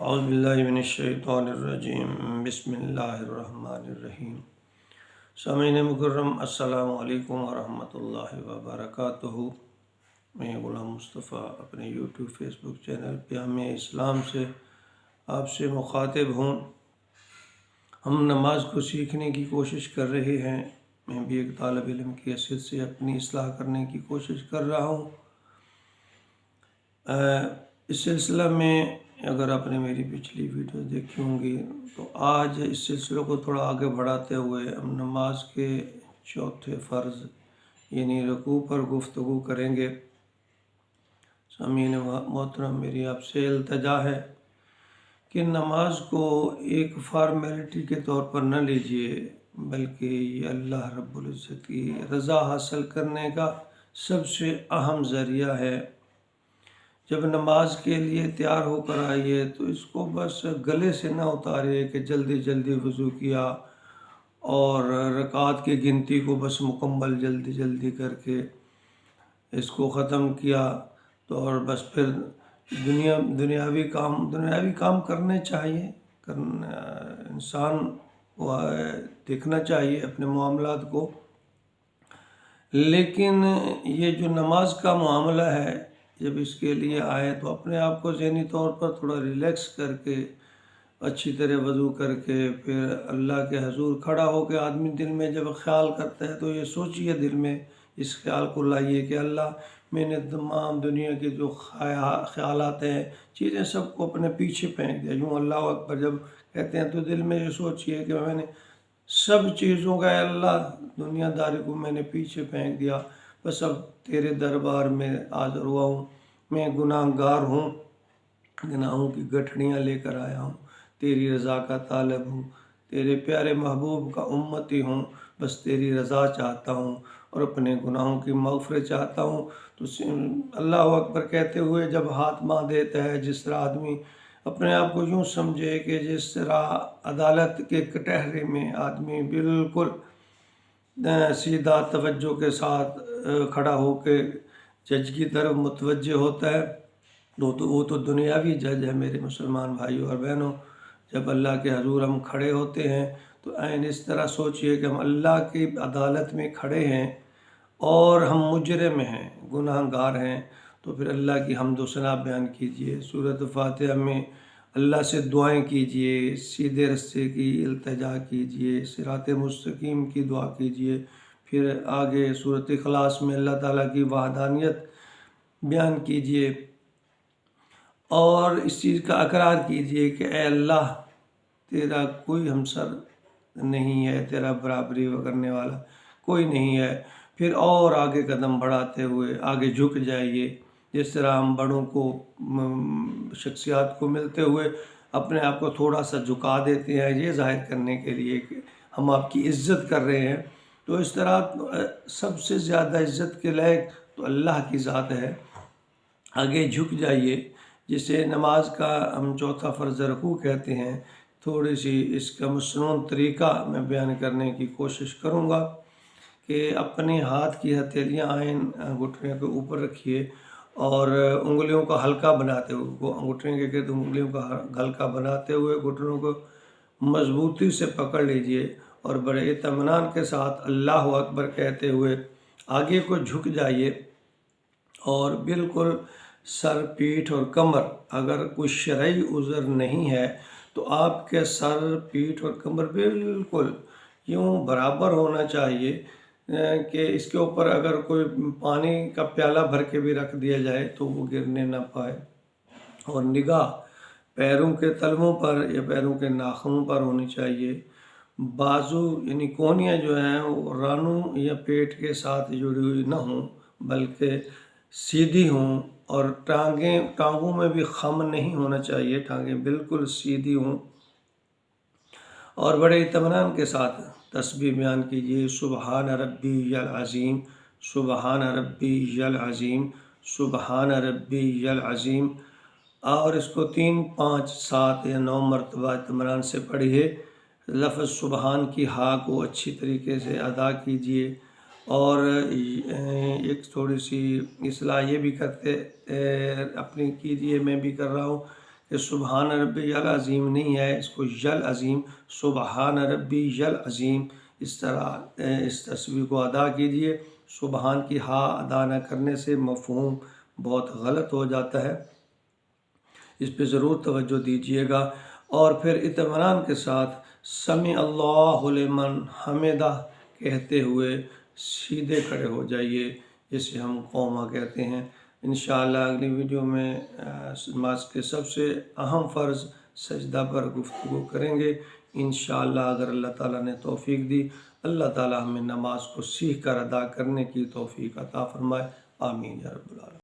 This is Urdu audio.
اعوذ باللہ من الشیطان الرجیم بسم اللہ الرحمن الرحیم۔ سامعین مکرم، السلام علیکم ورحمۃ اللہ وبرکاتہ۔ میں غلام مصطفیٰ اپنے یوٹیوب فیس بک چینل پیام اسلام سے آپ سے مخاطب ہوں۔ ہم نماز کو سیکھنے کی کوشش کر رہے ہیں۔ میں بھی ایک طالب علم کی حیثیت سے اپنی اصلاح کرنے کی کوشش کر رہا ہوں۔ اس سلسلہ میں اگر آپ نے میری پچھلی ویڈیو دیکھی ہوں گی تو آج اس سلسلے کو تھوڑا آگے بڑھاتے ہوئے ہم نماز کے چوتھے فرض یعنی رکوع پر گفتگو کریں گے۔ سامعین محترم، میری آپ سے التجا ہے کہ نماز کو ایک فارمیلٹی کے طور پر نہ لیجیے، بلکہ یہ اللہ رب العزت کی رضا حاصل کرنے کا سب سے اہم ذریعہ ہے۔ جب نماز کے لیے تیار ہو کر آئیے تو اس کو بس گلے سے نہ اتاریے کہ جلدی جلدی وضو کیا اور رکعات کی گنتی کو بس مکمل جلدی جلدی کر کے اس کو ختم کیا تو اور بس پھر دنیاوی کام کرنے چاہیے۔ انسان کو دیکھنا چاہیے اپنے معاملات کو، لیکن یہ جو نماز کا معاملہ ہے، جب اس کے لیے آئے تو اپنے آپ کو ذہنی طور پر تھوڑا ریلیکس کر کے اچھی طرح وضو کر کے پھر اللہ کے حضور کھڑا ہو کے آدمی دل میں جب خیال کرتا ہے تو یہ سوچیے، دل میں اس خیال کو لائیے کہ اللہ، میں نے تمام دنیا کے جو خیالات ہیں، چیزیں سب کو اپنے پیچھے پھینک دیا۔ یوں اللہ اکبر جب کہتے ہیں تو دل میں یہ سوچیے کہ میں نے سب چیزوں کا اللہ دنیا داری کو میں نے پیچھے پھینک دیا، بس اب تیرے دربار میں حاضر ہوا ہوں۔ میں گناہ گار ہوں، گناہوں کی گٹھڑیاں لے کر آیا ہوں، تیری رضا کا طالب ہوں، تیرے پیارے محبوب کا امتی ہوں، بس تیری رضا چاہتا ہوں اور اپنے گناہوں کی مغفرت چاہتا ہوں۔ تو اللہ اکبر کہتے ہوئے جب ہاتھ باندھ دیتا ہے، جس طرح آدمی اپنے آپ کو یوں سمجھے کہ جس طرح عدالت کے کٹہرے میں آدمی بالکل سیدھا توجہ کے ساتھ کھڑا ہو کے جج کی طرف متوجہ ہوتا ہے، وہ تو دنیاوی جج ہے۔ میرے مسلمان بھائیوں اور بہنوں، جب اللہ کے حضور ہم کھڑے ہوتے ہیں تو عین اس طرح سوچئے کہ ہم اللہ کی عدالت میں کھڑے ہیں اور ہم مجرم ہیں، گناہ گار ہیں، تو پھر اللہ کی حمد و ثنا بیان کیجئے، سورۃ فاتحہ میں اللہ سے دعائیں کیجئے، سیدھے رستے کی التجا کیجئے، صراط مستقیم کی دعا کیجئے، پھر آگے سورۃ اخلاص میں اللہ تعالیٰ کی وحدانیت بیان کیجئے اور اس چیز کا اقرار کیجئے کہ اے اللہ، تیرا کوئی ہمسر نہیں ہے، تیرا برابری کرنے والا کوئی نہیں ہے۔ پھر اور آگے قدم بڑھاتے ہوئے آگے جھک جائیے، جس طرح ہم بڑوں کو شخصیات کو ملتے ہوئے اپنے آپ کو تھوڑا سا جھکا دیتے ہیں، یہ ظاہر کرنے کے لیے کہ ہم آپ کی عزت کر رہے ہیں۔ تو اس طرح سب سے زیادہ عزت کے لائق تو اللہ کی ذات ہے۔ آگے جھک جائیے، جسے نماز کا ہم چوتھا فرض رکوع کہتے ہیں۔ تھوڑی سی اس کا مصنون طریقہ میں بیان کرنے کی کوشش کروں گا کہ اپنے ہاتھ کی ہتھیلیاں گھٹنوں کے اوپر رکھیے اور انگلیوں کا حلقہ بناتے ہوئے، گھٹنوں کے گرد انگلیوں کا حلقہ بناتے ہوئے گھٹنوں کو مضبوطی سے پکڑ لیجئے اور بڑے اطمینان کے ساتھ اللہ اکبر کہتے ہوئے آگے کو جھک جائیے اور بالکل سر، پیٹھ اور کمر، اگر کوئی شرعی عذر نہیں ہے تو آپ کے سر، پیٹھ اور کمر بالکل یوں برابر ہونا چاہیے کہ اس کے اوپر اگر کوئی پانی کا پیالہ بھر کے بھی رکھ دیا جائے تو وہ گرنے نہ پائے، اور نگاہ پیروں کے تلووں پر یا پیروں کے ناخنوں پر ہونی چاہیے۔ بازو یعنی کونیاں جو ہیں وہ رانوں یا پیٹ کے ساتھ جڑی ہوئی نہ ہوں بلکہ سیدھی ہوں، اور ٹانگوں میں بھی خم نہیں ہونا چاہیے، ٹانگیں بالکل سیدھی ہوں، اور بڑے اطمینان کے ساتھ تسبیح بیان کیجیے، سبحان ربی العظیم، سبحان ربی العظیم، سبحان ربی العظیم، اور اس کو 3، 5، 7 یا 9 مرتبہ اطمینان سے پڑھیے۔ لفظ سبحان کی ہا کو اچھی طریقے سے ادا کیجیے، اور ایک تھوڑی سی اصلاح یہ بھی کرتے اپنی کیجیے، میں بھی کر رہا ہوں کہ سبحان ربی العظیم نہیں ہے، اس کو یل عظیم، سبحان ربی یل عظیم، اس طرح اس تسبیح کو ادا کیجیے۔ سبحان کی ہا ادا نہ کرنے سے مفہوم بہت غلط ہو جاتا ہے، اس پہ ضرور توجہ دیجیے گا۔ اور پھر اطمینان کے ساتھ سمع اللہ لمن حمدہ کہتے ہوئے سیدھے کھڑے ہو جائیے، جسے ہم قومہ کہتے ہیں۔ انشاءاللہ اگلی ویڈیو میں نماز کے سب سے اہم فرض سجدہ پر گفتگو کریں گے انشاءاللہ، اگر اللہ تعالیٰ نے توفیق دی۔ اللہ تعالیٰ ہمیں نماز کو سیکھ کر ادا کرنے کی توفیق عطا فرمائے، آمین یا رب العالمین۔